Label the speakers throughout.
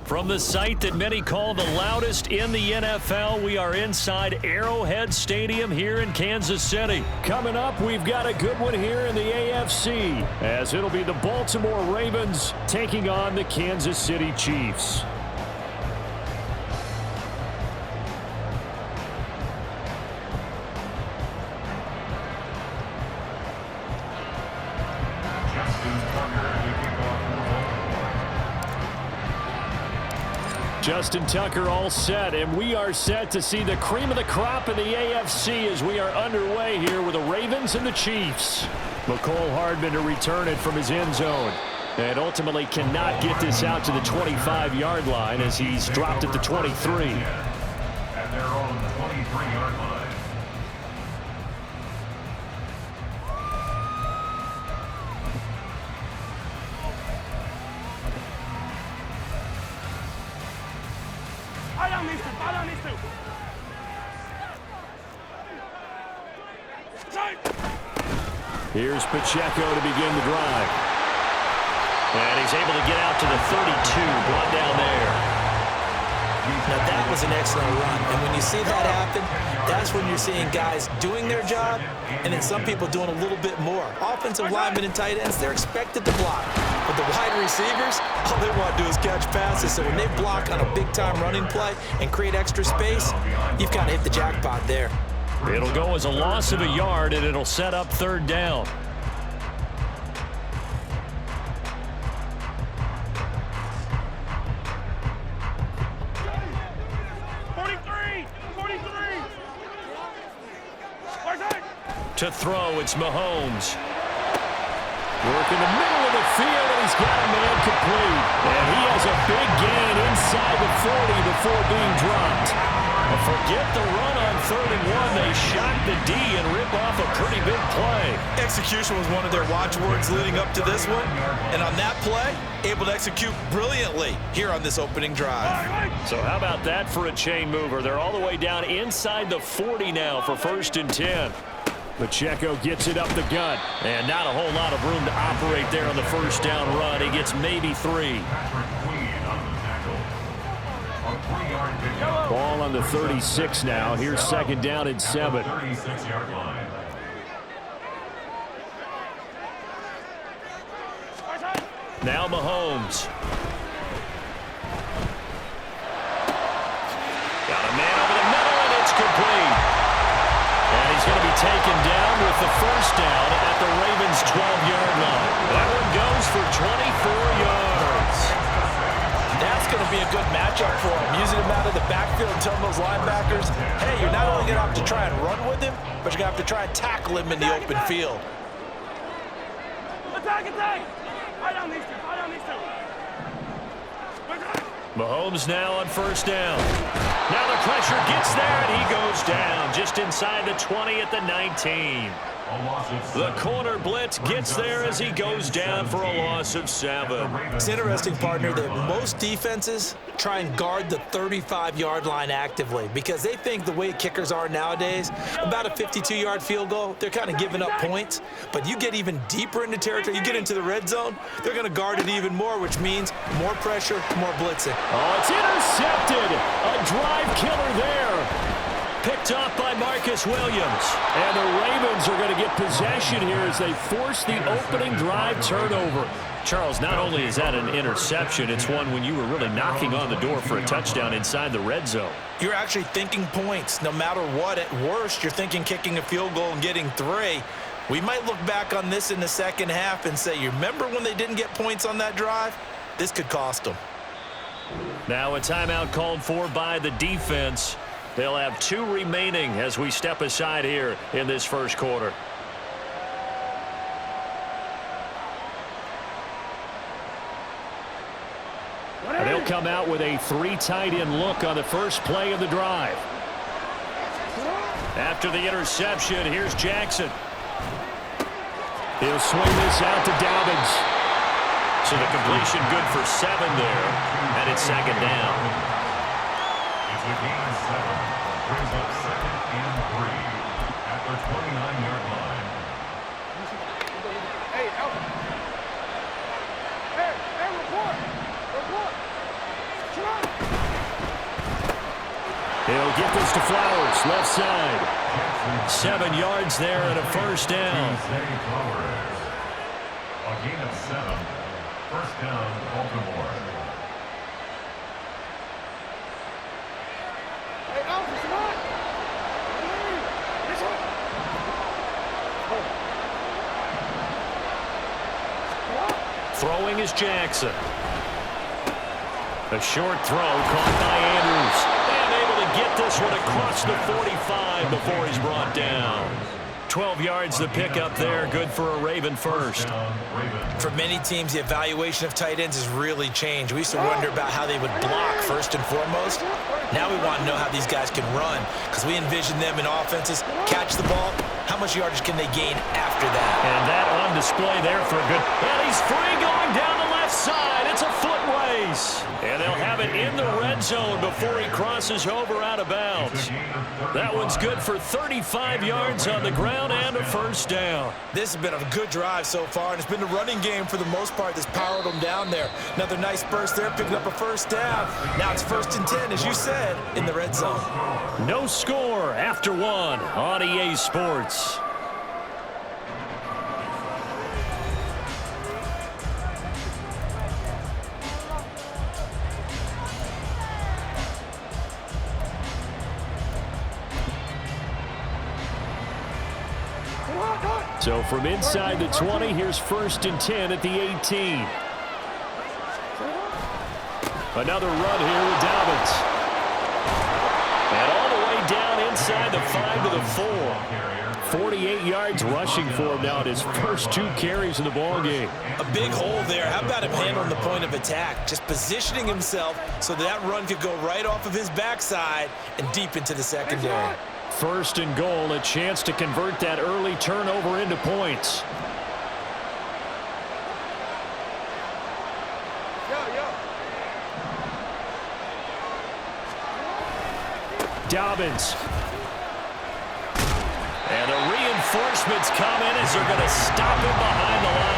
Speaker 1: From the site that many call the loudest in the NFL, we are inside Arrowhead Stadium here in Kansas City. Coming up, we've got a good one here in the AFC, as it'll be the Baltimore Ravens taking on the Kansas City Chiefs. Justin Tucker all set, and we are set to see the cream of the crop in the AFC as we are underway here with the Ravens and the Chiefs. McCole Hardman to return it from his end zone, and ultimately cannot get this out to the 25-yard line as he's dropped at the 23.
Speaker 2: And they're on the 23-yard line.
Speaker 1: Here's Pacheco to begin the drive. And he's able to get out to the 32, brought down there.
Speaker 3: Now that was an excellent run. And when you see that happen, that's when you're seeing guys doing their job and then some people doing a little bit more. Offensive linemen and tight ends, they're expected to block. But the wide receivers, all they want to do is catch passes. So when they block on a big-time running play and create extra space, you've kind of hit the jackpot there.
Speaker 1: It'll go as a loss of a yard, and it'll set up third down. To throw, it's Mahomes. Work in the middle of the field, and he's got a man complete. And he has a big gain inside the 40 before being dropped. Forget the run on 3rd and 1. They shock the D and rip off a pretty big play.
Speaker 3: Execution was one of their watchwords leading up to this one. And on that play, able to execute brilliantly here on this opening drive.
Speaker 1: So how about that for a chain mover? They're all the way down inside the 40 now for 1st and 10. Pacheco gets it up the gut, and not a whole lot of room to operate there on the first down run. He gets maybe 3. Ball on the 36 now. Here's 2nd down and 7. Now Mahomes. Got a man over the middle, and it's complete. And he's going to be taken down with the first down at the Ravens' 12-yard line. That one goes for 24 yards.
Speaker 3: That's going to be a good matchup for him. Using him out of the backfield and telling those linebackers, hey, you're not only going to have to try and run with him, but you're going to have to try and tackle him in the open field.
Speaker 4: Attack! Right on these two.
Speaker 1: Mahomes now on first down. Now the pressure gets there, and he goes down just inside the 20 at the 19. The corner blitz gets there as he goes down for a loss of 7.
Speaker 3: It's interesting, partner, that most defenses try and guard the 35-yard line actively because they think the way kickers are nowadays, about a 52-yard field goal, they're kind of giving up points. But you get even deeper into territory, you get into the red zone, they're going to guard it even more, which means more pressure, more blitzing.
Speaker 1: Oh, it's intercepted. A drive killer there. Picked off by Marcus Williams. And the Ravens are going to get possession here as they force the opening drive turnover. Charles, not only is that an interception, it's one when you were really knocking on the door for a touchdown inside the red zone.
Speaker 3: You're actually thinking points. No matter what, at worst, you're thinking kicking a field goal and getting 3. We might look back on this in the second half and say, you remember when they didn't get points on that drive? This could cost them.
Speaker 1: Now a timeout called for by the defense. They'll have 2 remaining as we step aside here in this first quarter. And they'll come out with a 3 tight end look on the first play of the drive. After the interception, here's Jackson. He'll swing this out to Dobbins. So the completion good for 7 there, and it's 2nd down.
Speaker 2: It's a gain of 7. Brings up 2nd and 3 at their 29-yard line.
Speaker 4: Hey, Alvin. Hey, report.
Speaker 1: He'll get this to Flowers, left side. 7 yards there and a first down.
Speaker 2: A gain of 7. First down, Baltimore.
Speaker 1: Throwing is Jackson. A short throw caught by Andrews. And able to get this one across the 45 before he's brought down. 12 yards the pickup there. Good for a Raven first.
Speaker 3: For many teams, the evaluation of tight ends has really changed. We used to wonder about how they would block first and foremost. Now we want to know how these guys can run because we envision them in offenses, catch the ball. How much yardage can they gain after that?
Speaker 1: And that on display there for a good. And he's free going down the left side. It's a foot race. And they'll have it in the red zone before he crosses over out of bounds. That one's good for 35 yards on the ground and a first down.
Speaker 3: This has been a good drive so far, and it's been a running game for the most part that's powered them down there. Another nice burst there, picking up a first down. Now it's 1st and 10, as you said, in the red zone.
Speaker 1: No score after 1 on EA Sports. So from inside the 20, here's 1st and 10 at the 18. Another run here with Dobbins. And all the way down inside the 5 to the 4. 48 yards rushing for him now at his first 2 carries in the ballgame.
Speaker 3: A big hole there. How about him handling the point of attack? Just positioning himself so that run could go right off of his backside and deep into the secondary.
Speaker 1: 1st and goal, a chance to convert that early turnover into points. Dobbins. And the reinforcements come in as they're going to stop him behind the line.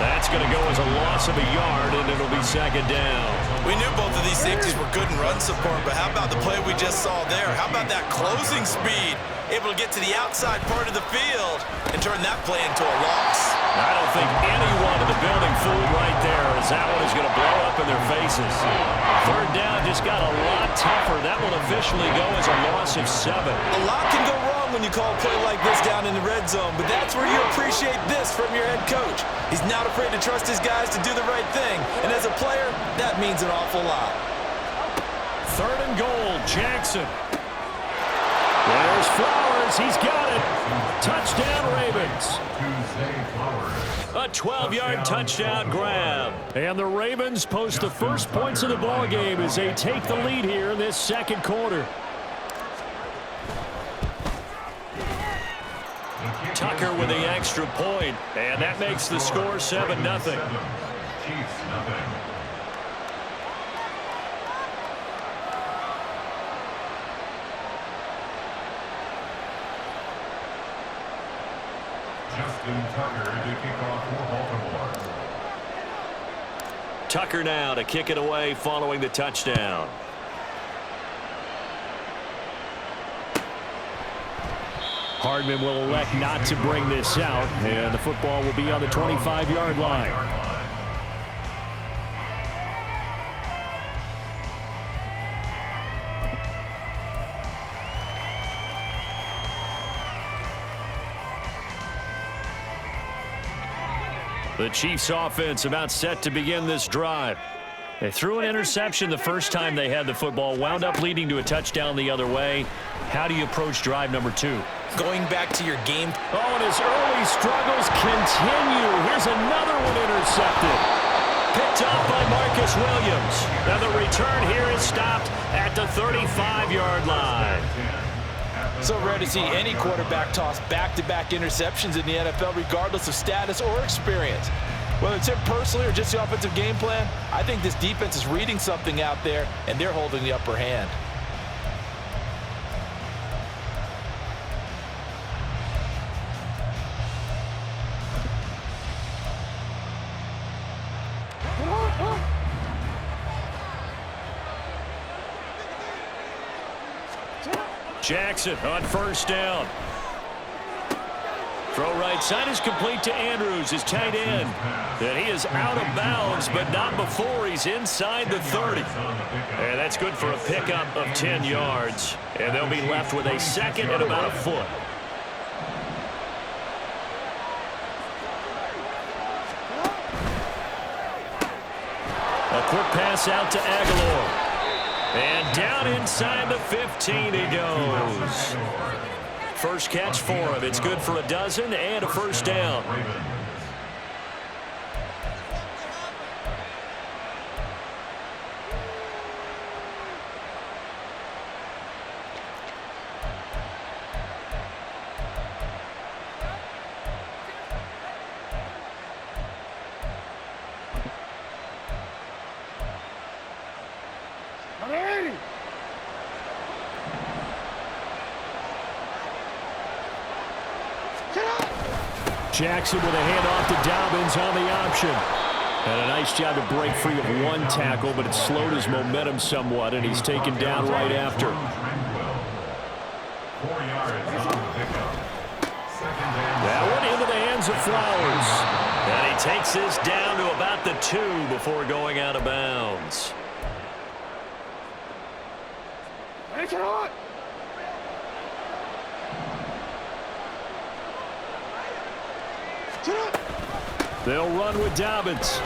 Speaker 1: That's going to go as a loss of a yard, and it'll be 2nd down.
Speaker 3: We knew both of these safeties were good in run support, but how about the play we just saw there? How about that closing speed? Able to get to the outside part of the field and turn that play into a loss.
Speaker 1: I don't think anyone in the building fooled right there, as that one is going to blow up in their faces. 3rd down just got a lot tougher. That will officially go as a loss of 7.
Speaker 3: A lot can go wrong when you call a play like this down in the red zone, but that's where you appreciate this from your head coach. He's not afraid to trust his guys to do the right thing, and as a player, that means an awful lot.
Speaker 1: 3rd and goal, Jackson. There's Flowers. He's got it. Touchdown, Ravens. A 12-yard touchdown grab. And the Ravens post the first points of the ballgame as they take the lead here in this 2nd quarter. Tucker with the extra point, and that makes the score 7-0.
Speaker 2: Chiefs, nothing. Justin Tucker to kick off for Baltimore.
Speaker 1: Tucker now to kick it away following the touchdown. Hardman will elect not to bring this out, and the football will be on the 25-yard line. The Chiefs offense about set to begin this drive. They threw an interception the first time they had the football, wound up leading to a touchdown the other way. How do you approach drive number 2?
Speaker 3: Going back to your game.
Speaker 1: Oh, and his early struggles continue. Here's another one intercepted. Picked up by Marcus Williams. Now the return here is stopped at the 35-yard line.
Speaker 3: So rare to see any quarterback toss back-to-back interceptions in the NFL, regardless of status or experience. Whether it's him personally or just the offensive game plan, I think this defense is reading something out there, and they're holding the upper hand.
Speaker 1: Jackson on first down. Throw right side is complete to Andrews, his tight end. And he is out of bounds, but not before he's inside the 30. And that's good for a pickup of 10 yards. And they'll be left with a second and about a foot. A quick pass out to Aguilar. And down inside the 15 he goes. First catch for him. It's good for a dozen and a first down. Jackson with a handoff to Dobbins on the option. And a nice job to break free of one tackle, but it slowed his momentum somewhat, and he's taken down right after.
Speaker 2: 4 yards on the pickup. Second down.
Speaker 1: That one into the hands of Flowers. And he takes this down to about the 2 before going out of bounds. They'll run with Dobbins.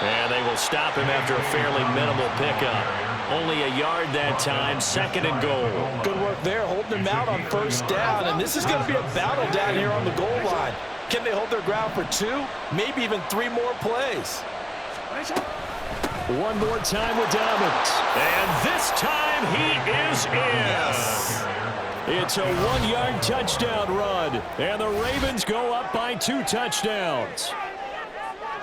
Speaker 1: And they will stop him after a fairly minimal pickup. Only a yard that time, second and goal.
Speaker 3: Good work there, holding him out on first down. And this is going to be a battle down here on the goal line. Can they hold their ground for 2, maybe even 3 more plays?
Speaker 1: One more time with Dobbins. And this time he is in. Yes. It's a 1-yard touchdown run. And the Ravens go up by 2 touchdowns.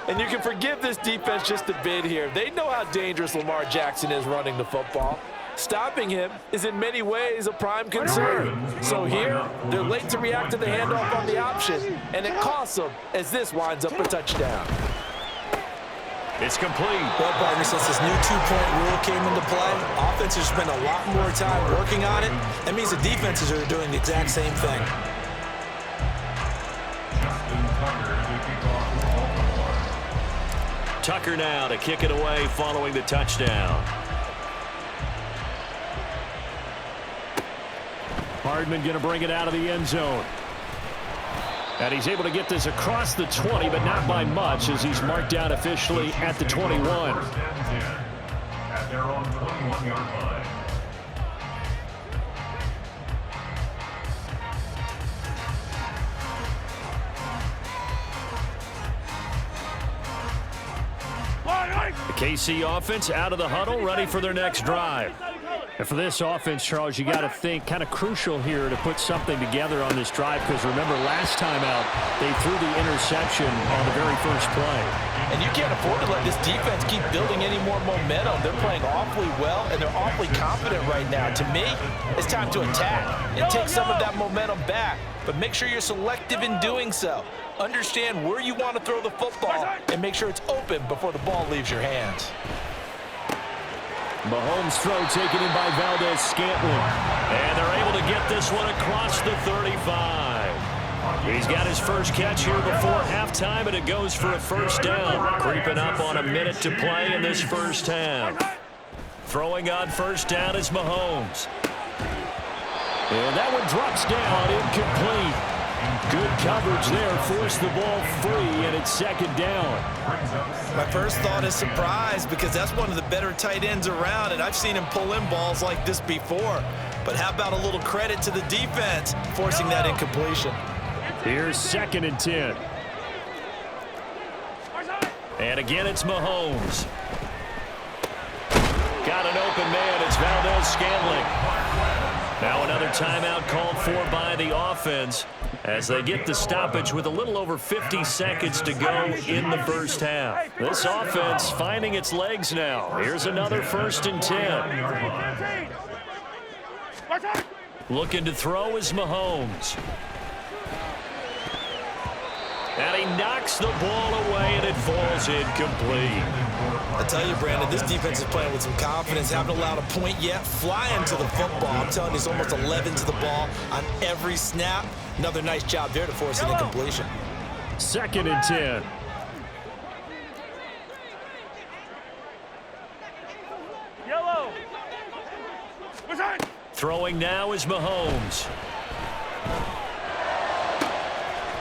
Speaker 3: And you can forgive this defense just a bit here. They know how dangerous Lamar Jackson is running the football. Stopping him is in many ways a prime concern. So here, they're late to react to the handoff on the option, and it costs them as this winds up a touchdown.
Speaker 1: It's complete.
Speaker 3: Well, partner, since this new 2-point rule came into play, offenses spend a lot more time working on it. That means the defenses are doing the exact same thing.
Speaker 1: Tucker now to kick it away following the touchdown. Hardman going to bring it out of the end zone. And he's able to get this across the 20, but not by much, as he's marked down officially at the 21.
Speaker 2: At their own 21-yard line.
Speaker 1: The KC offense out of the huddle, ready for their next drive. And for this offense, Charles, you got to think kind of crucial here to put something together on this drive, because remember last time out, they threw the interception on the very first play.
Speaker 3: And you can't afford to let this defense keep building any more momentum. They're playing awfully well, and they're awfully confident right now. To me, it's time to attack and take some of that momentum back. But make sure you're selective in doing so. Understand where you want to throw the football and make sure it's open before the ball leaves your hands.
Speaker 1: Mahomes' throw taken in by Valdez-Scantling. And they're able to get this one across the 35. He's got his first catch here before halftime, and it goes for a first down. Creeping up on a minute to play in this first half. Throwing on first down is Mahomes. And that one drops down, incomplete. Good coverage there, forced the ball free, and it's second down.
Speaker 3: My first thought is surprise, because that's one of the better tight ends around, and I've seen him pull in balls like this before. But how about a little credit to the defense forcing that incompletion?
Speaker 1: Here's second and 10. And again, it's Mahomes. Got an open man. It's Valdez-Scantling. Now another timeout called for by the offense as they get the stoppage with a little over 50 seconds to go in the first half. This offense finding its legs now. Here's another first and 10. Looking to throw is Mahomes. And he knocks the ball away, and it falls incomplete.
Speaker 3: I tell you, Brandon, this defense is playing with some confidence. Haven't allowed a point yet. Flying to the football. I'm telling you, it's almost 11 to the ball on every snap. Another nice job there to force an incompletion.
Speaker 1: 2nd and 10.
Speaker 4: Yellow.
Speaker 1: Throwing now is Mahomes.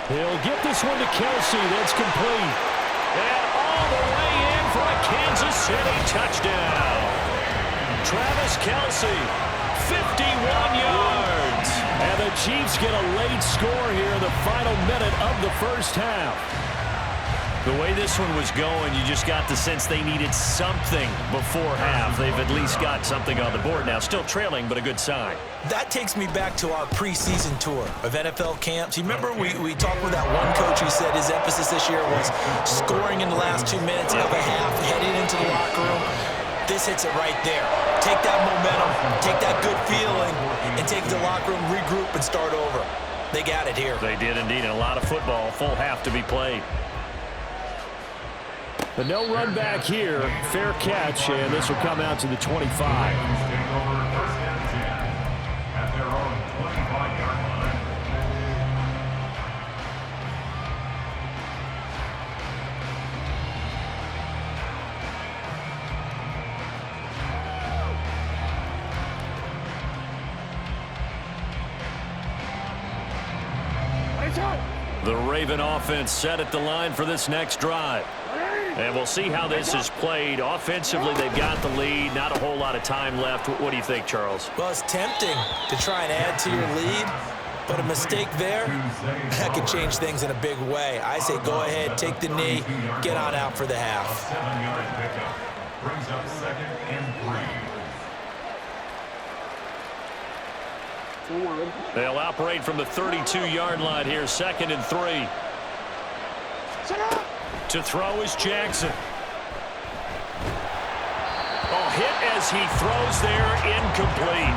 Speaker 1: He'll get this one to Kelsey. That's complete. And all the way in for a Kansas City touchdown. Travis Kelsey, 51 yards. And the Chiefs get a late score here in the final minute of the first half. The way this one was going, you just got the sense they needed something before half. They've at least got something on the board now. Still trailing, but a good sign.
Speaker 3: That takes me back to our preseason tour of NFL camps. You remember we talked with that one coach who said his emphasis this year was scoring in the last 2 minutes of a half, heading into the locker room. This hits it right there. Take that momentum, take that good feeling, and take it to the locker room, regroup, and start over. They got it here.
Speaker 1: They did indeed, and a lot of football, full half to be played. But no run back here. Fair catch, and this will come out to the 25. The Raven offense set at the line for this next drive. And we'll see how this is played. Offensively, they've got the lead. Not a whole lot of time left. What do you think, Charles?
Speaker 3: Well, it's tempting to try and add to your lead, but a mistake there, that could change things in a big way. I say go ahead, take the knee, get on out for the half.
Speaker 2: 7-yard pickup brings up 2nd and 3.
Speaker 1: They'll operate from the 32-yard line here, 2nd and 3. To throw is Jackson. Oh, hit as he throws there, incomplete.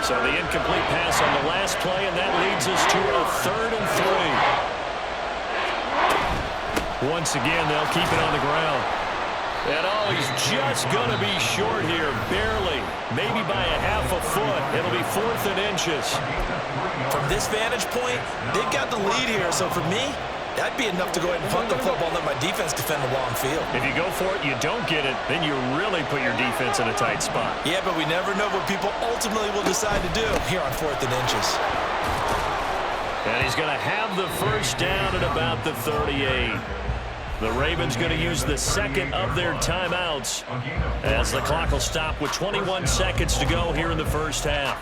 Speaker 1: So the incomplete pass on the last play, and that leads us to a 3rd and 3. Once again, they'll keep it on the ground. And oh, he's just going to be short here, barely. Maybe by a half a foot. It'll be 4th and inches.
Speaker 3: From this vantage point, they've got the lead here. So for me, that'd be enough to go ahead and punt the football and let my defense defend the long field.
Speaker 1: If you go for it, you don't get it, then you really put your defense in a tight spot.
Speaker 3: Yeah, but we never know what people ultimately will decide to do here on 4th and inches.
Speaker 1: And he's going to have the first down at about the 38. The Ravens going to use the 2nd of their timeouts as the clock will stop with 21 seconds to go here in the first half.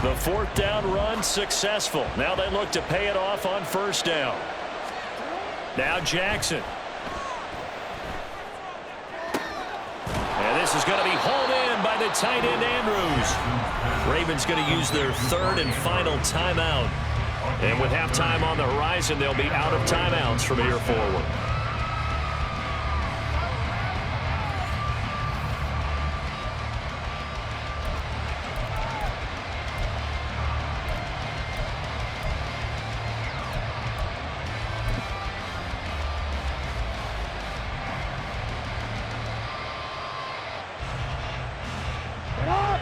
Speaker 1: The 4th down run successful. Now they look to pay it off on 1st down. Now Jackson. And this is going to be hauled in by the tight end Andrews. Ravens going to use their 3rd and final timeout. And with halftime on the horizon, they'll be out of timeouts from here forward.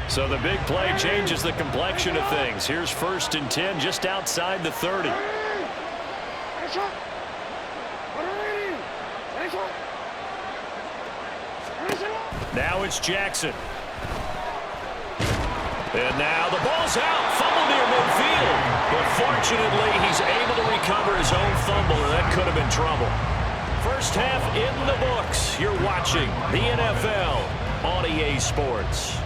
Speaker 1: So the big play changes the complexion of things. Here's 1st and 10 just outside the 30. Now it's Jackson. And now the ball's out. Fumble near midfield. But fortunately, he's able to recover his own fumble, and that could have been trouble. First half in the books. You're watching the NFL on EA Sports.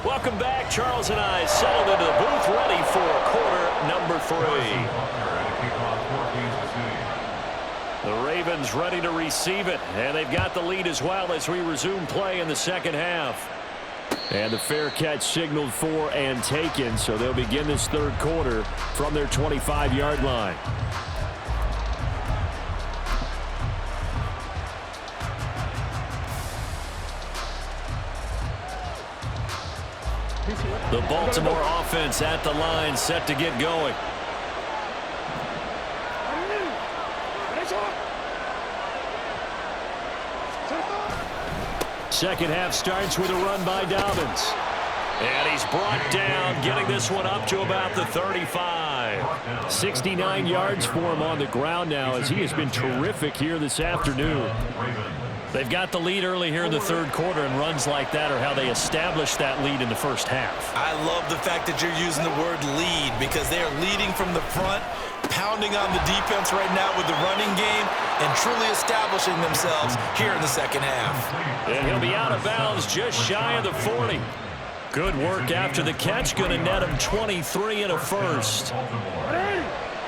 Speaker 1: Welcome back. Charles and I settled into the booth ready for quarter number 3. The Ravens ready to receive it, and they've got the lead as well as we resume play in the second half. And the fair catch signaled for and taken, so they'll begin this third quarter from their 25-yard line. The Baltimore offense at the line, set to get going. Second half starts with a run by Dobbins. And he's brought down, getting this one up to about the 35. 69 yards for him on the ground now, as he has been terrific here this afternoon. They've got the lead early here in the third quarter, and runs like that are how they establish that lead in the first half.
Speaker 3: I love the fact that you're using the word lead, because they are leading from the front, pounding on the defense right now with the running game, and truly establishing themselves here in the second half.
Speaker 1: And he'll be out of bounds just shy of the 40. Good work after the catch, going to net him 23 and a first.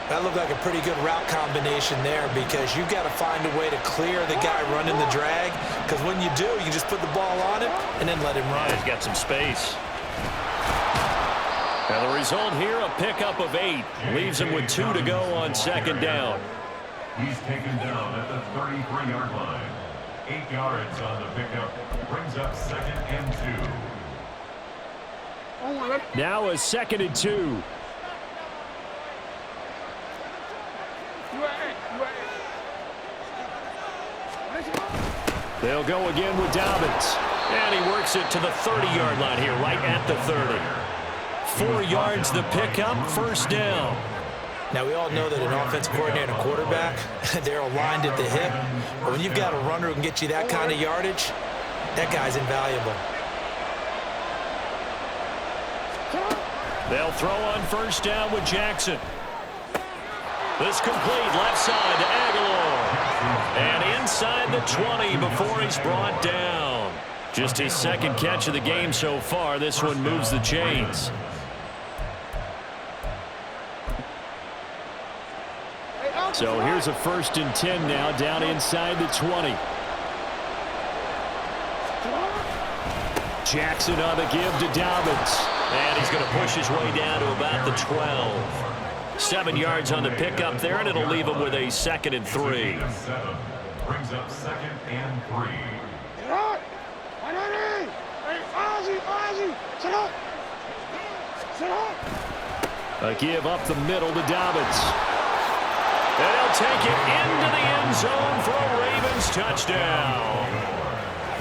Speaker 3: That looked like a pretty good route combination there, because you've got to find a way to clear the guy running the drag, because when you do, you just put the ball on him and then let him run.
Speaker 1: He's got some space. And the result here, a pickup of 8. Leaves him with 2 to go on second down.
Speaker 2: He's taken down at the 33-yard line. 8 yards on the pickup. Brings up 2nd and 2.
Speaker 1: Now a 2nd and 2. They'll go again with Dobbins. And he works it to the 30-yard line here, right at the 30. 4 yards the pickup, first down.
Speaker 3: Now, we all know that an offensive coordinator and a quarterback, they're aligned at the hip. But when you've got a runner who can get you that kind of yardage, that guy's invaluable.
Speaker 1: They'll throw on first down with Jackson. This complete, left side to Aguilar. And inside the 20 before he's brought down. Just his second catch of the game so far. This one moves the chains. So here's a 1st and 10 now, down inside the 20. Jackson on the give to Dobbins. And he's going to push his way down to about the 12. 7 yards on the pickup there, and it'll leave him with a 2nd and 3.
Speaker 2: Brings up 2nd and 3.
Speaker 1: A give up the middle to Dobbins. And he'll take it into the end zone for a Ravens touchdown.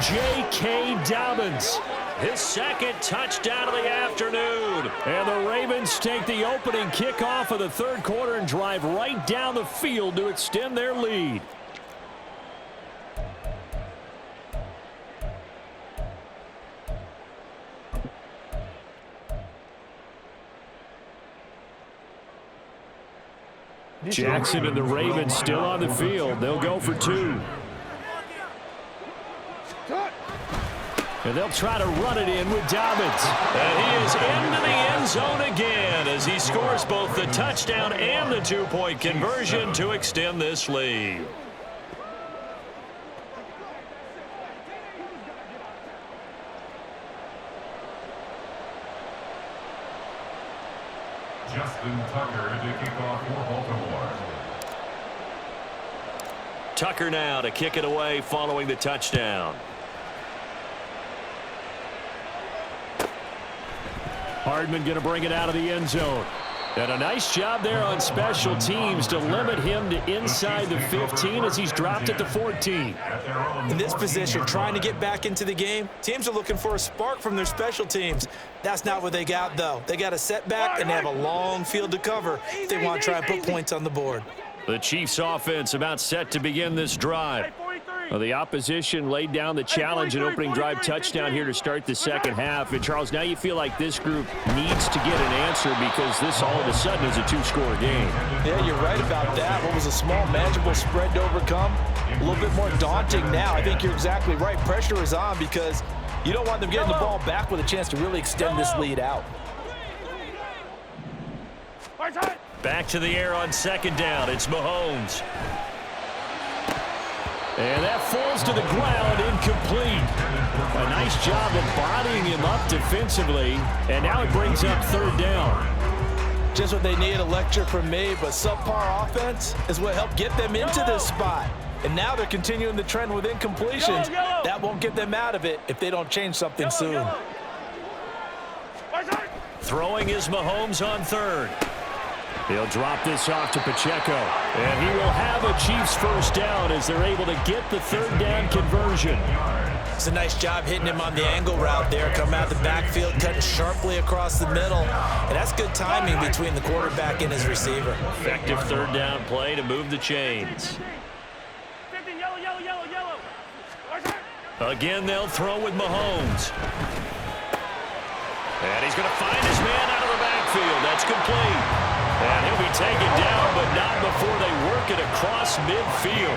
Speaker 1: J.K. Dobbins, his 2nd touchdown of the afternoon. And the Ravens take the opening kickoff of the third quarter and drive right down the field to extend their lead. Jackson and the Ravens still on the field. They'll go for 2. And they'll try to run it in with Dobbins. And he is into the end zone again as he scores both the touchdown and the 2-point conversion to extend this lead.
Speaker 2: Justin Tucker to kick off for Baltimore.
Speaker 1: Tucker now to kick it away following the touchdown. Hardman going to bring it out of the end zone. And a nice job there on special teams to limit him to inside the 15 as he's dropped at the 14.
Speaker 3: In this position, trying to get back into the game, teams are looking for a spark from their special teams. That's not what they got, though. They got a setback, and they have a long field to cover if they want to try and put points on the board.
Speaker 1: The Chiefs offense about set to begin this drive. Well, the opposition laid down the challenge and opening drive touchdown here to start the second half. And, Charles, now you feel like this group needs to get an answer because this all of a sudden is a 2-score game.
Speaker 3: Yeah, you're right about that. What was a small, manageable spread to overcome, a little bit more daunting now. I think you're exactly right. Pressure is on because you don't want them getting the ball back with a chance to really extend this lead out.
Speaker 1: Back to the air on second down. It's Mahomes. And that falls to the ground, incomplete. A nice job of bodying him up defensively. And now it brings up third down.
Speaker 3: Just what they need, a lecture from me, but subpar offense is what helped get them into this spot. And now they're continuing the trend with incompletions. That won't get them out of it if they don't change something soon.
Speaker 1: Throwing is Mahomes on third. He'll drop this off to Pacheco. And he will have a Chiefs first down as they're able to get the third down conversion.
Speaker 3: It's a nice job hitting him on the angle route there. Come out the backfield, cutting sharply across the middle. And that's good timing between the quarterback and his receiver.
Speaker 1: Effective third down play to move the chains. Again, they'll throw with Mahomes. And he's going to find his man out of the backfield. That's complete. And he'll be taken down, but not before they work it across midfield.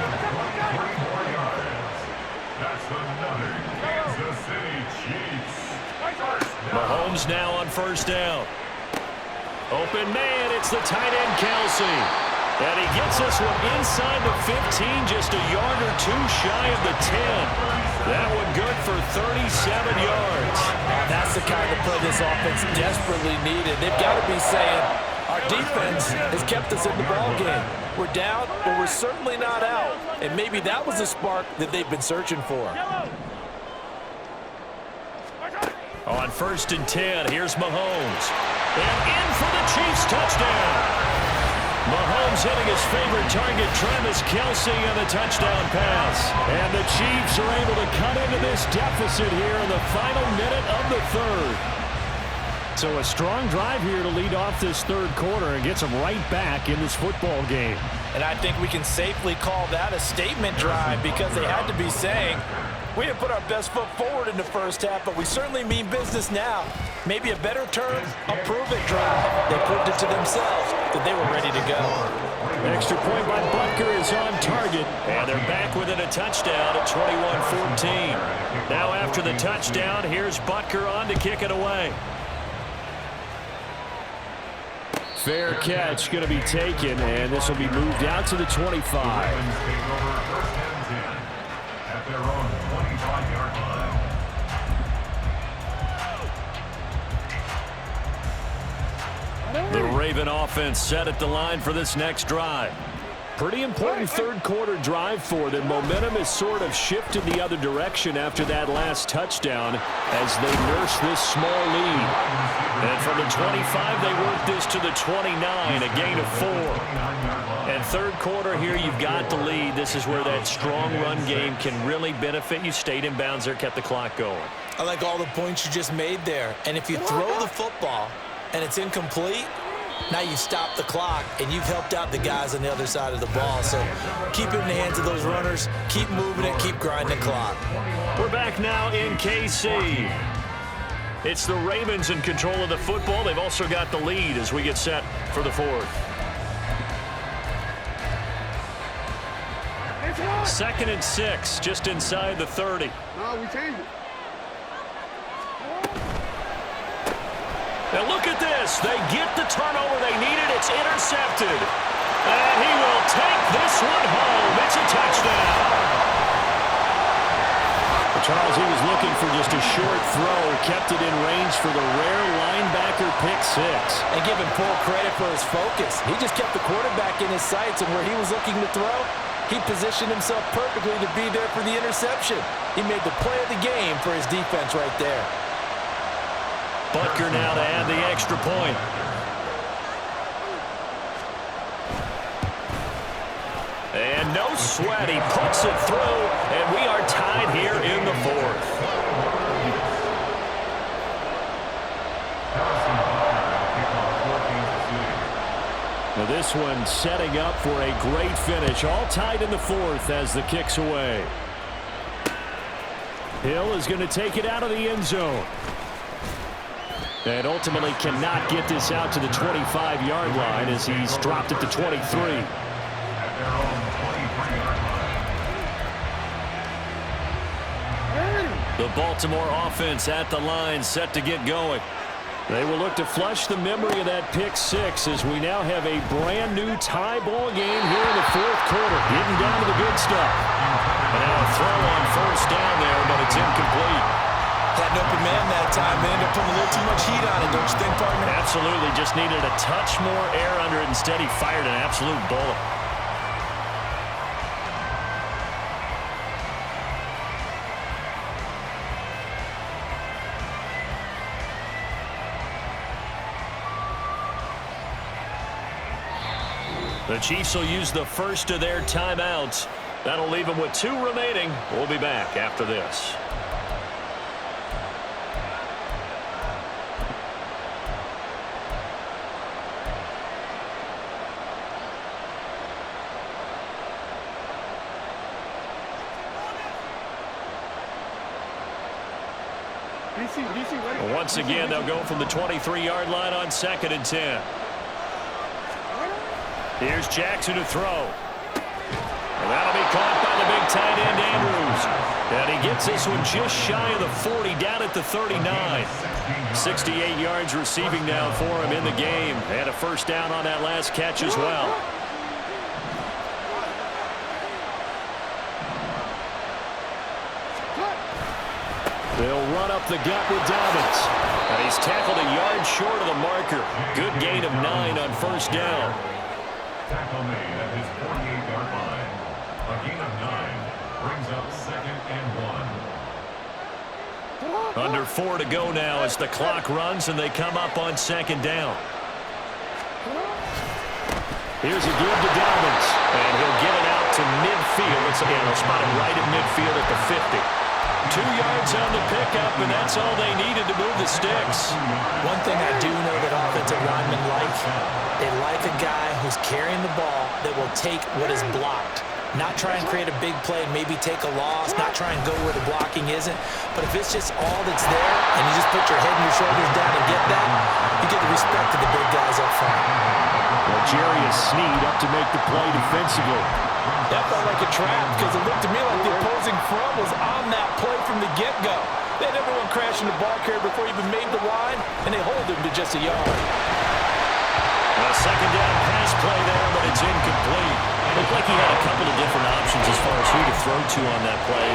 Speaker 2: That's another Kansas City Chiefs.
Speaker 1: Mahomes now on first down. Open man, it's the tight end Kelsey. And he gets this one inside the 15, just a yard or two shy of the 10. That one good for 37 yards.
Speaker 3: That's the kind of play this offense desperately needed. They've got to be saying, our defense has kept us in the ballgame. We're down, but we're certainly not out. And maybe that was the spark that they've been searching for.
Speaker 1: On first and 10, here's Mahomes. And in for the Chiefs touchdown. Mahomes hitting his favorite target, Travis Kelce, on the touchdown pass. And the Chiefs are able to cut into this deficit here in the final minute of the third. So a strong drive here to lead off this third quarter and gets them right back in this football game.
Speaker 3: And I think we can safely call that a statement drive because they had to be saying, we didn't put our best foot forward in the first half, but we certainly mean business now. Maybe a better term, a prove-it drive. They proved it to themselves that they were ready to go.
Speaker 1: Extra point by Butker is on target, and they're back within a touchdown at 21-14. Now after the touchdown, here's Butker on to kick it away. Fair catch going to be taken, and this will be moved out to the 25.
Speaker 2: At their own 25-yard line.
Speaker 1: The Raven offense set at the line for this next drive. Pretty important third quarter drive for them. Momentum has sort of shifted the other direction after that last touchdown as they nurse this small lead. And from the 25, they work this to the 29, a gain of 4. And third quarter here, you've got the lead. This is where that strong run game can really benefit you. Stayed in bounds there, kept the clock going.
Speaker 3: I like all the points you just made there. And if you throw the football and it's incomplete, now you've stopped the clock, and you've helped out the guys on the other side of the ball. So keep it in the hands of those runners. Keep moving it. Keep grinding the clock.
Speaker 1: We're back now in KC. It's the Ravens in control of the football. They've also got the lead as we get set for the fourth. Second and 6, just inside the 30.
Speaker 5: No, we changed it.
Speaker 1: Now look at this. They get the turnover they needed. It's intercepted. And he will take this one home. It's a touchdown. Charles, he was looking for just a short throw. Kept it in range for the rare linebacker pick 6.
Speaker 3: And give him full credit for his focus. He just kept the quarterback in his sights, and where he was looking to throw, he positioned himself perfectly to be there for the interception. He made the play of the game for his defense right there.
Speaker 1: Butker now to add the extra point. And no sweat. He puts it through, and we are tied here in the fourth. Now this one setting up for a great finish. All tied in the fourth as the kick's away. Hill is going to take it out of the end zone. And ultimately cannot get this out to the 25-yard line as he's dropped it to 23.
Speaker 2: At their own 23-yard line.
Speaker 1: The Baltimore offense at the line, set to get going. They will look to flush the memory of that pick six as we now have a brand new tie ball game here in the fourth quarter. Getting down to the good stuff. And now a throw on first down there, but it's incomplete.
Speaker 3: Had an open man that time. They ended up putting a little too much heat on it, don't you think, partner?
Speaker 1: Absolutely. Just needed a touch more air under it. Instead, he fired an absolute bullet. The Chiefs will use the first of their timeouts. That'll leave them with 2 remaining. We'll be back after this. Once again, they'll go from the 23-yard line on 2nd and 10. Here's Jackson to throw. And that'll be caught by the big tight end, Andrews. And he gets this one just shy of the 40, down at the 39. 68 yards receiving now for him in the game. And a first down on that last catch as well. They'll run up the gut with Dobbins. And he's tackled a yard short of the marker. Good gain of 9 on first down.
Speaker 2: Tackle made at his 48-yard line. A gain of 9 brings up 2nd and 1.
Speaker 1: Under 4 to go now as the clock runs and they come up on 2nd down. Here's a give to Dobbins. And he'll get it out to midfield. They'll spot him right at midfield at the 50. 2 yards on the pickup, and that's all they needed to move the sticks.
Speaker 3: One thing I do know that offensive linemen like, they like a guy who's carrying the ball that will take what is blocked. Not try and create a big play and maybe take a loss, not try and go where the blocking isn't. But if it's just all that's there and you just put your head and your shoulders down and get that, you get the respect of the big guys up front.
Speaker 1: Well, Jerry is Sneed up to make the play defensively.
Speaker 5: That felt like a trap because it looked to me like the opposing front was on that play from the get-go. They had everyone crashing the ball carrier before he even made the line, and they hold him to just a yard.
Speaker 1: A second down pass play there, but it's incomplete. Looked like he had a couple of different options as far as who to throw to on that play.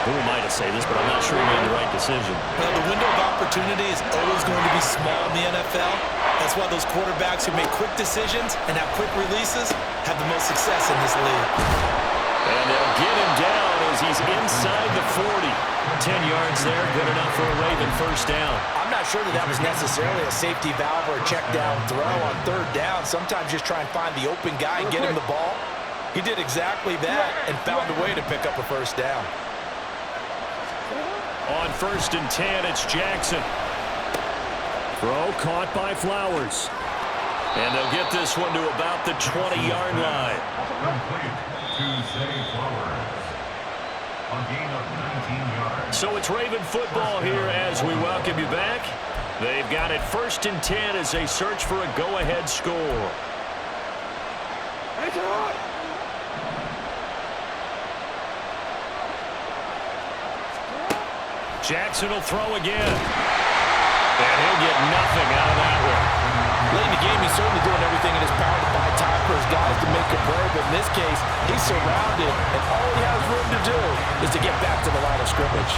Speaker 1: Who am I to say this, but I'm not sure he made the right decision.
Speaker 3: Well, the window of opportunity is always going to be small in the NFL. That's why those quarterbacks who make quick decisions and have quick releases have the most success in this league.
Speaker 1: And they'll get him down as he's inside the 40. 10 yards there, good enough for a Raven first down.
Speaker 3: I'm not sure that was necessarily a safety valve or a check down throw on 3rd down. Sometimes just try and find the open guy and get him the ball. He did exactly that and found a way to pick up a first down.
Speaker 1: On 1st and 10, it's Jackson. Throw caught by Flowers. And they'll get this one to about the 20-yard line.
Speaker 2: Complete to Zay Flowers. A gain of 19 yards.
Speaker 1: So it's Raven football here as we welcome you back. They've got it 1st and 10 as they search for a go-ahead score. Jackson will throw again. And he'll get nothing out of that one.
Speaker 5: Late in the game, he's certainly doing everything in his power to buy time for his guys to make a play, but in this case, he's surrounded, and all he has room to do is to get back to the line of scrimmage.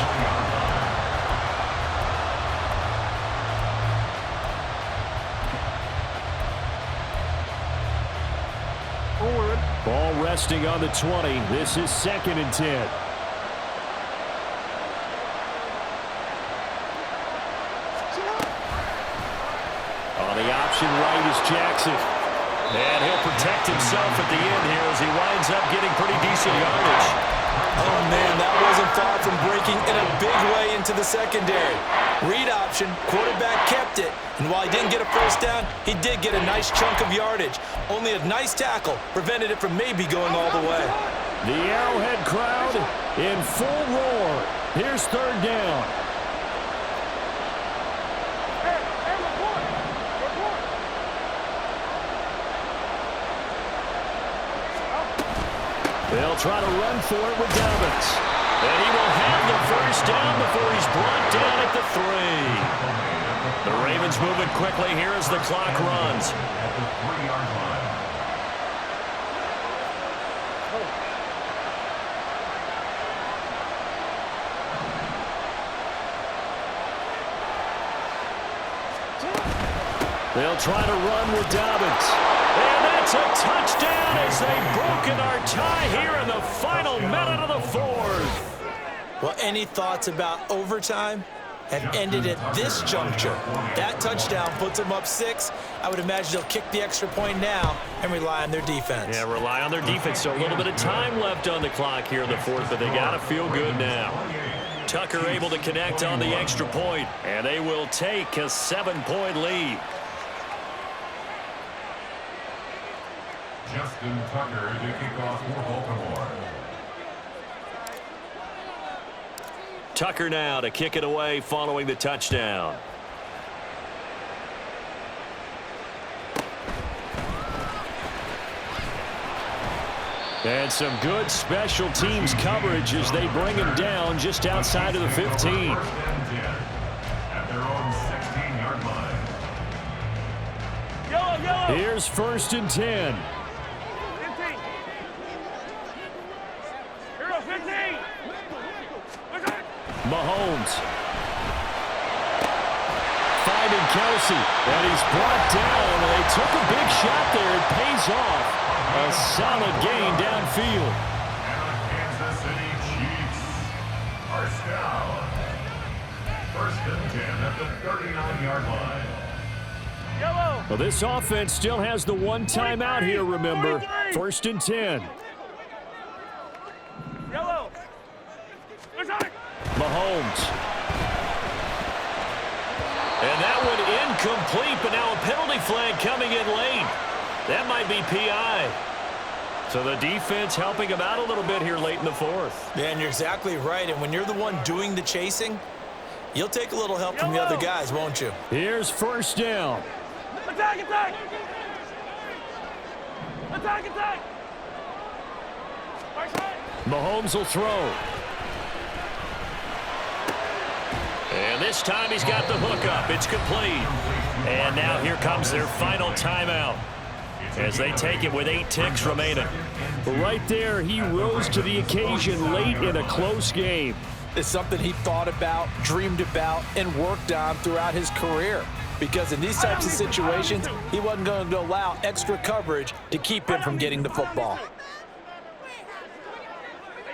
Speaker 1: Ball resting on the 20. This is 2nd and 10. On the option right is Jackson. And he'll protect himself at the end here as he winds up getting pretty decent yardage.
Speaker 3: Oh, man, that wasn't far from breaking in a big way into the secondary. Read option, quarterback kept it, and while he didn't get a first down, he did get a nice chunk of yardage. Only a nice tackle prevented it from maybe going all the way.
Speaker 1: The Arrowhead crowd in full roar. Here's 3rd down. They'll try to run for it with Dobbins. And he will have the first down before he's brought down at the 3. The Ravens moving quickly here as the clock runs.
Speaker 2: At the 3-yard line.
Speaker 1: They'll try to run with Dobbins. And that's a touchdown as they've broken our tie here in the final minute of the fourth.
Speaker 3: Well, any thoughts about overtime have ended at this juncture? That touchdown puts them up 6. I would imagine they'll kick the extra point now and rely on their defense.
Speaker 1: Yeah, rely on their defense. So a little bit of time left on the clock here in the fourth, but they got to feel good now. Tucker able to connect on the extra point, and they will take a 7-point lead.
Speaker 2: Justin Tucker to kick off for Baltimore.
Speaker 1: Tucker now to kick it away following the touchdown. And some good special teams coverage as they bring him down just outside of the 15.
Speaker 2: First and 10 at their own 16-yard line.
Speaker 4: Yellow, yellow.
Speaker 1: Here's 1st and 10.
Speaker 4: 15. Hero, 15. Look at it.
Speaker 1: Mahomes. Finding Kelsey. And he's brought down. And they took a big shot there. It pays off. A solid gain downfield.
Speaker 2: And the Kansas City Chiefs. First down. 1st and 10 at the 39-yard line.
Speaker 4: Yellow.
Speaker 1: Well, this offense still has the one timeout here, remember. 1st and 10.
Speaker 4: Yellow. Look at it.
Speaker 1: Mahomes. And that one incomplete, but now a penalty flag coming in late. That might be PI. So the defense helping him out a little bit here late in the fourth.
Speaker 3: Yeah, and you're exactly right. And when you're the one doing the chasing, you'll take a little help from the other guys, won't you?
Speaker 1: Here's 1st down.
Speaker 4: Attack, attack. Attack, attack. Right side.
Speaker 1: Mahomes will throw. And this time he's got the hook up. It's complete. And now here comes their final timeout as they take it with 8 ticks remaining. Right there, he rose to the occasion late in a close game.
Speaker 5: It's something he thought about, dreamed about, and worked on throughout his career. Because in these types of situations, he wasn't going to allow extra coverage to keep him from getting the football.
Speaker 4: Hey,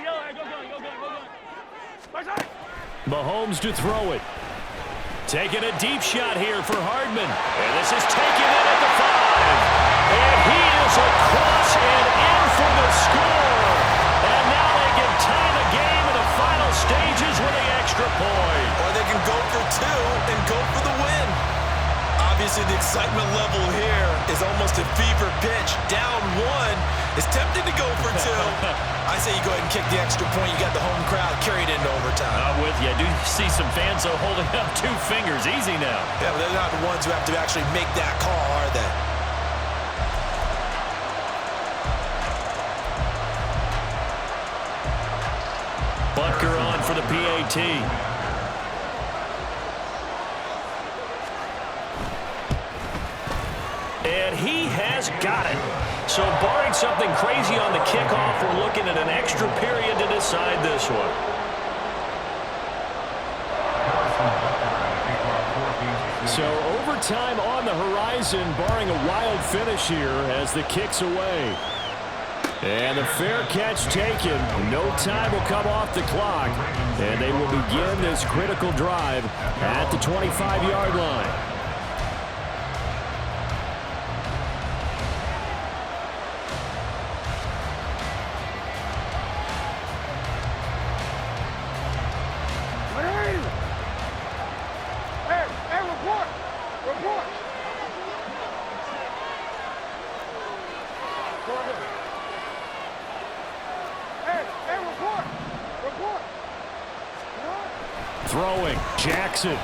Speaker 4: yellow, go, go, go, go, go, go. Right side.
Speaker 1: Mahomes to throw it. Taking a deep shot here for Hardman. And this is taken in at the 5. And he is across and in for the score. And now they can tie the game in the final stages with the extra point.
Speaker 3: Or they can go for 2 and go for the win. Obviously, the excitement level here is almost a fever pitch. Down 1 is tempted to go for 2. I say you go ahead and kick the extra point. You got the home crowd carried into overtime.
Speaker 1: I'm with you. I do see some fans though holding up 2 fingers. Easy now.
Speaker 3: Yeah, but they're not the ones who have to actually make that call, are they?
Speaker 1: Butker on for the PAT. And he has got it. So barring something crazy on the kickoff, we're looking at an extra period to decide this one. So overtime on the horizon, barring a wild finish here as the kick's away. And the fair catch taken. No time will come off the clock. And they will begin this critical drive at the 25-yard line.
Speaker 4: Hey, report. Report. Hey, report. Report.
Speaker 1: Throwing, Jackson.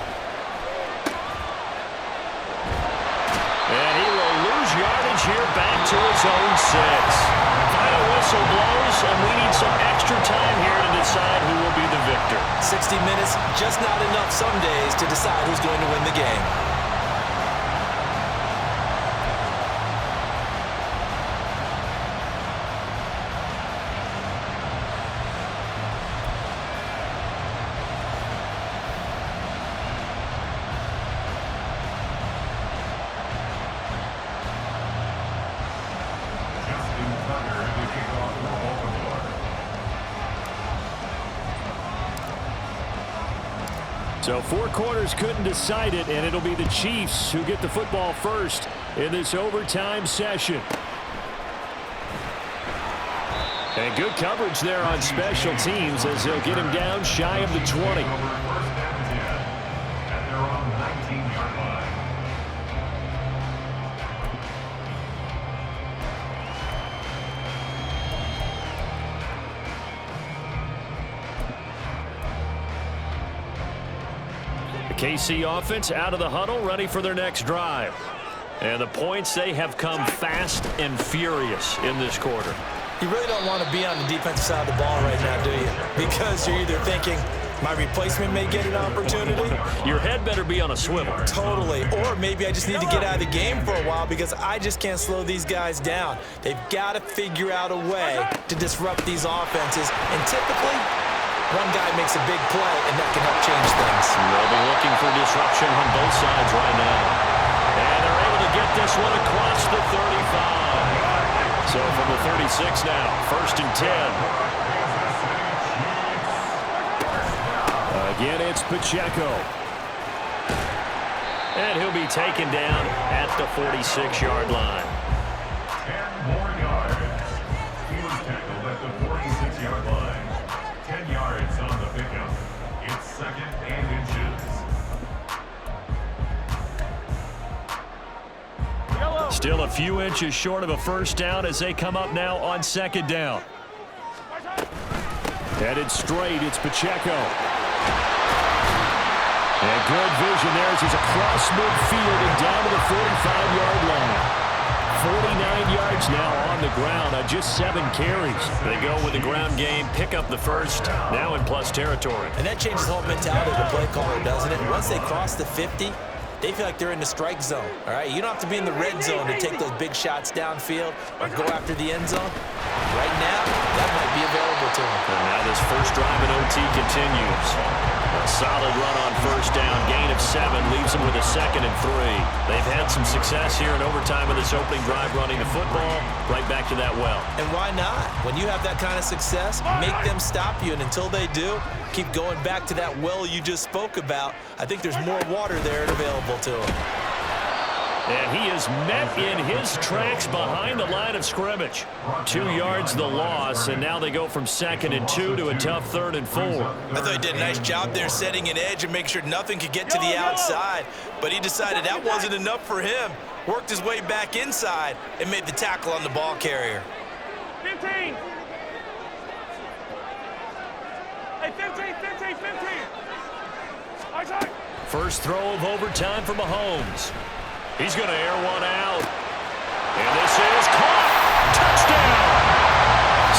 Speaker 1: And he will lose yardage here back to his own 6. Final whistle blows, and we need some extra time here to decide who will be the victor.
Speaker 3: 60 minutes, just not enough some days to decide who's going to win the game.
Speaker 1: So 4 quarters couldn't decide it, and it'll be the Chiefs who get the football first in this overtime session. And good coverage there on special teams as they'll get him down shy of the 20.
Speaker 2: At their own 19-yard line.
Speaker 1: The KC offense out of the huddle, ready for their next drive. And the points, they have come fast and furious in this quarter.
Speaker 3: You really don't want to be on the defensive side of the ball right now, do you? Because you're either thinking, my replacement may get an opportunity.
Speaker 1: Your head better be on a swivel.
Speaker 3: Totally. Or maybe I just need to get out of the game for a while because I just can't slow these guys down. They've got to figure out a way to disrupt these offenses. And typically, one guy makes a big play, and that can help change things.
Speaker 1: They'll be looking for disruption on both sides right now. And they're able to get this one across the 35. So from the 36 now, 1st and 10. Again, it's Pacheco. And he'll be taken down at the 46-yard line.
Speaker 2: 10 more yards. He was tackled at the 46-yard line. 10 yards on the pickup. It's 2nd and inches.
Speaker 1: Still a few inches short of a first down as they come up now on 2nd down. Headed straight, it's Pacheco. And good vision there as he's across midfield and down to the 45-yard line. 49 yards now on the ground on just 7 carries. They go with the ground game, pick up the first, now in plus territory.
Speaker 3: And that changes the whole mentality of the play caller, doesn't it? Once they cross the 50, they feel like they're in the strike zone, all right? You don't have to be in the red zone to take those big shots downfield or go after the end zone. Right now, that might be available to them.
Speaker 1: And now this first drive in OT continues. A solid run on first down, gain of 7, leaves them with a 2nd and 3. They've had some success here in overtime in this opening drive running the football right back to that well.
Speaker 3: And why not? When you have that kind of success, make them stop you, and until they do, keep going back to that well you just spoke about. I think there's more water there and available to him.
Speaker 1: And he is met in his tracks behind the line of scrimmage. 2 yards the loss, and now they go from 2nd and 2 to a tough 3rd and 4.
Speaker 3: I thought he did a nice job there setting an edge and make sure nothing could get to the outside. But he decided that wasn't enough for him. Worked his way back inside and made the tackle on the ball carrier.
Speaker 4: 15. Hey, 15. Outside.
Speaker 1: First throw of overtime for Mahomes. He's going to air one out. And this is caught. Touchdown!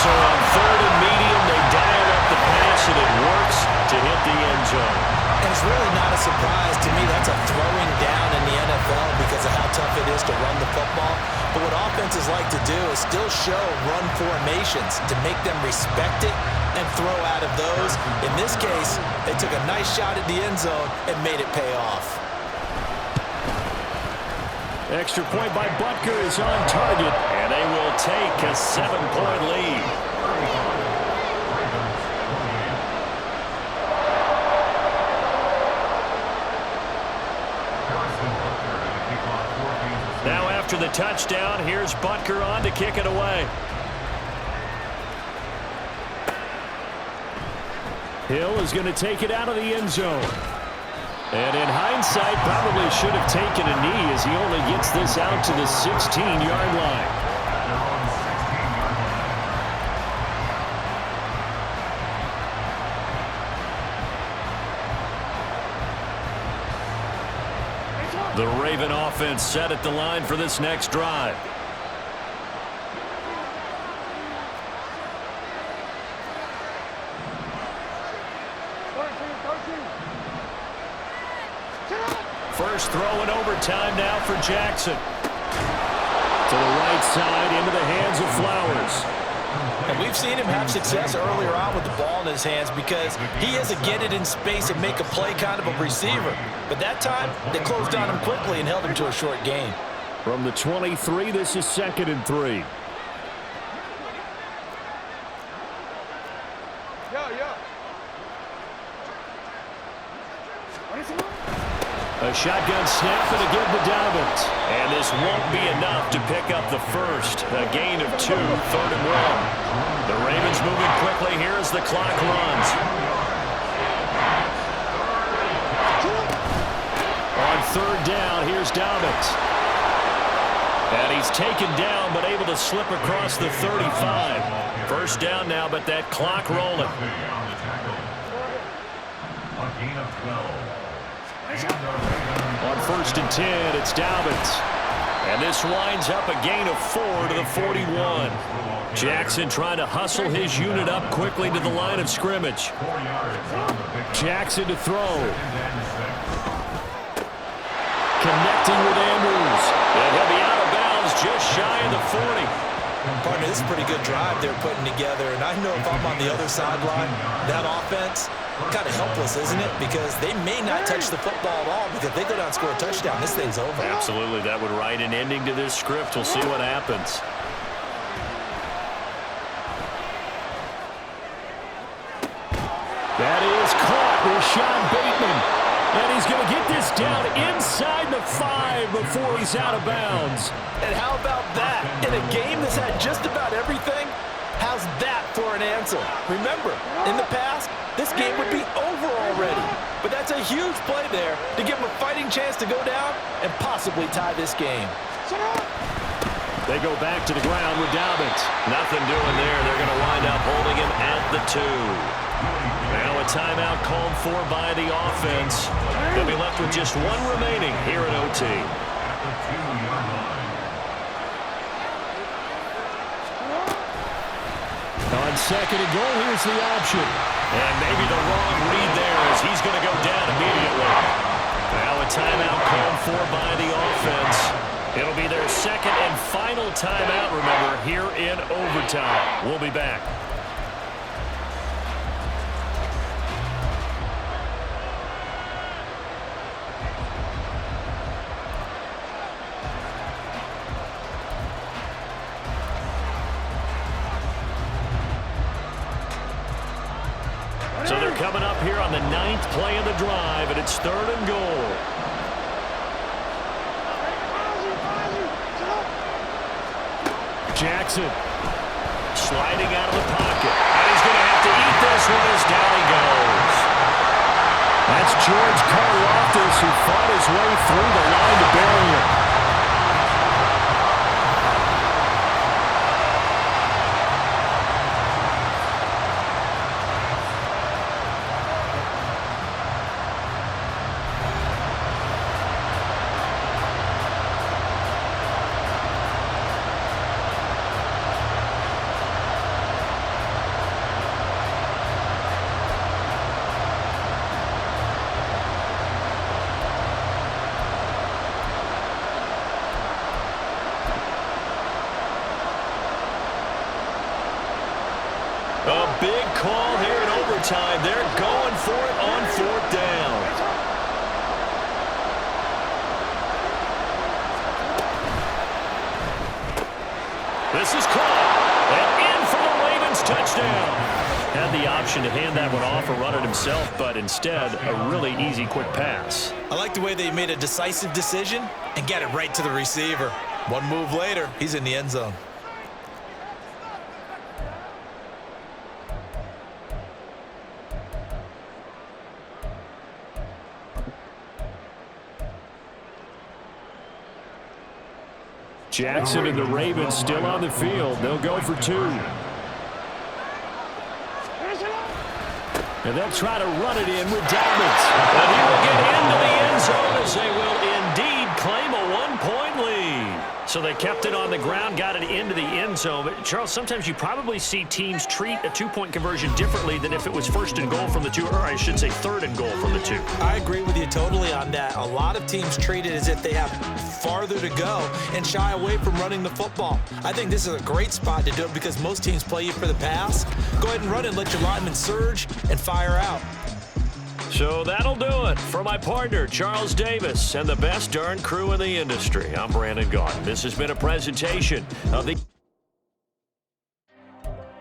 Speaker 1: So on 3rd and medium, they dial up the pass, and it works to hit the end zone.
Speaker 3: And it's really not a surprise to me. That's a throwing down in the NFL because of how tough it is to run the football. But what offenses like to do is still show run formations to make them respect it and throw out of those. In this case, they took a nice shot at the end zone and made it pay off.
Speaker 1: Extra point by Butker is on target, and they will take a 7-point lead. Now after the touchdown, here's Butker on to kick it away. Hill is going to take it out of the end zone. And in hindsight, probably should have taken a knee as he only gets this out to the 16-yard line. The Raven offense set at the line for this next drive. First throw in overtime now for Jackson. To the right side, into the hands of Flowers.
Speaker 3: And we've seen him have success earlier on with the ball in his hands because he is a get it in space and make a play kind of a receiver. But that time, they closed on him quickly and held him to a short gain.
Speaker 1: From the 23, this is 2nd and 3. A shotgun snap and a give to Dobbins. And this won't be enough to pick up the first. A gain of 2, 3rd and 1. The Ravens moving quickly here as the clock runs. On 3rd down, here's Dobbins. And he's taken down but able to slip across the 35. First down now, but that clock rolling.
Speaker 2: A gain of 12.
Speaker 1: On 1st and 10, it's Dobbins. And this winds up a gain of 4 to the 41. Jackson trying to hustle his unit up quickly to the line of scrimmage. Jackson to throw. Connecting with Andrews. And he'll be out of bounds just shy of the 40.
Speaker 3: Partner, this is a pretty good drive they're putting together. And I know if I'm on the other sideline, that offense, kind of helpless, isn't it? Because they may not touch the football at all, because if they go down and score a touchdown, this thing's over.
Speaker 1: Absolutely. That would write an ending to this script. We'll see what happens. That is caught with Sean Bateman. And he's going to get this down inside the 5 before he's out of bounds.
Speaker 3: And how about that? In a game that's had just about everything, how's that for an answer? Remember, in the past, this game would be over already. But that's a huge play there to give him a fighting chance to go down and possibly tie this game.
Speaker 1: They go back to the ground with Dobbins. Nothing doing there. They're going to wind up holding him at the 2. Now a timeout called for by the offense. They'll be left with just 1 remaining here in OT. On 2nd and goal, here's the option. And maybe the wrong read there as he's going to go down immediately. Now a timeout called for by the offense. It'll be their 2nd and final timeout, remember, here in overtime. We'll be back. So they're coming up here on the 9th play of the drive, and it's 3rd and goal. Jackson sliding out of the pocket. And he's going to have to eat this one as down he goes. That's George Karlaftis who fought his way through the line to bury him. A big call here in overtime. They're going for it on 4th down. This is caught. And in for the Ravens touchdown. Had the option to hand that one off or run it himself, but instead a really easy quick pass.
Speaker 3: I like the way they made a decisive decision and get it right to the receiver. One move later, he's in the end zone.
Speaker 1: Jackson and the Ravens still on the field. They'll go for 2. And they'll try to run it in with Dobbins. And he will get into the end zone as they will indeed claim a 1-point lead. So they kept it on the ground, got it into the end zone. But, Charles, sometimes you probably see teams treat a 2-point conversion differently than if it was 1st and goal from the 2, or I should say 3rd and goal from the 2.
Speaker 3: I agree with you totally on that. A lot of teams treat it as if they have farther to go and shy away from running the football. I think this is a great spot to do it because most teams play you for the pass. Go ahead and run it, let your linemen surge and fire out.
Speaker 1: So that'll do it for my partner, Charles Davis, and the best darn crew in the industry. I'm Brandon Gaudin. This has been a presentation of the